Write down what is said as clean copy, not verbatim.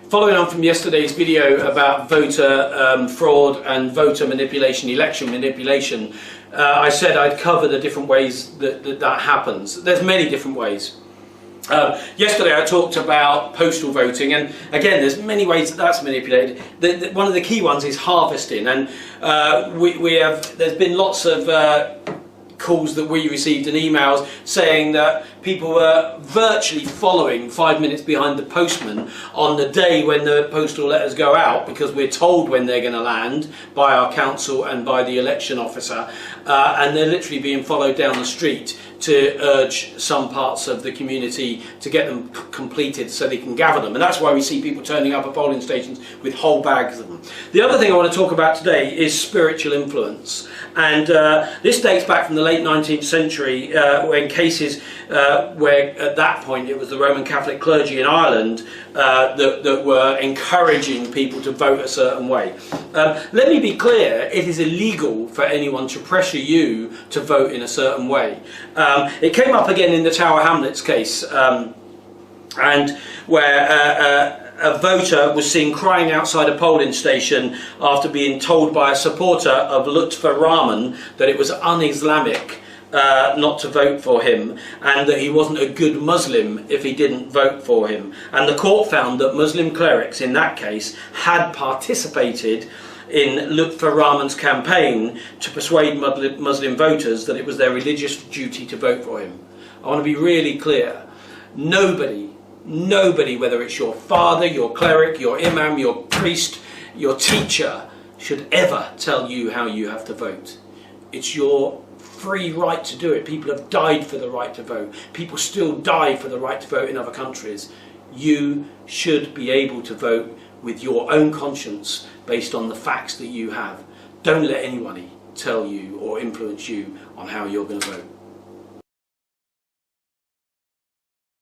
Following on from yesterday's video about voter fraud and voter manipulation, election manipulation, I said I'd cover the different ways that happens. There's many different ways. Yesterday I talked about postal voting, and again there's many ways that's manipulated. One of the key ones is harvesting, and there's been lots of calls that we received and emails saying that people were virtually following 5 minutes behind the postman on the day when the postal letters go out, because we're told when they're going to land by our council and by the election officer, and they're literally being followed down the street to urge some parts of the community to get them completed so they can gather them. And that's why we see people turning up at polling stations with whole bags of them. The other thing I want to talk about today is spiritual influence. And this dates back from the late 19th century, when cases where at that point it was the Roman Catholic clergy in Ireland that were encouraging people to vote a certain way. Let me be clear, it is illegal for anyone to pressure you to vote in a certain way. It came up again in the Tower Hamlets case, and where a voter was seen crying outside a polling station after being told by a supporter of Lutfur Rahman that it was un-Islamic not to vote for him, and that he wasn't a good Muslim if he didn't vote for him. And the court found that Muslim clerics in that case had participated in Lutfur Rahman's campaign to persuade Muslim voters that it was their religious duty to vote for him. I want to be really clear. Nobody, whether it's your father, your cleric, your imam, your priest, your teacher, should ever tell you how you have to vote. It's your free right to do it. People have died for the right to vote. People still die for the right to vote in other countries. You should be able to vote with your own conscience based on the facts that you have. Don't let anybody tell you or influence you on how you're going to vote.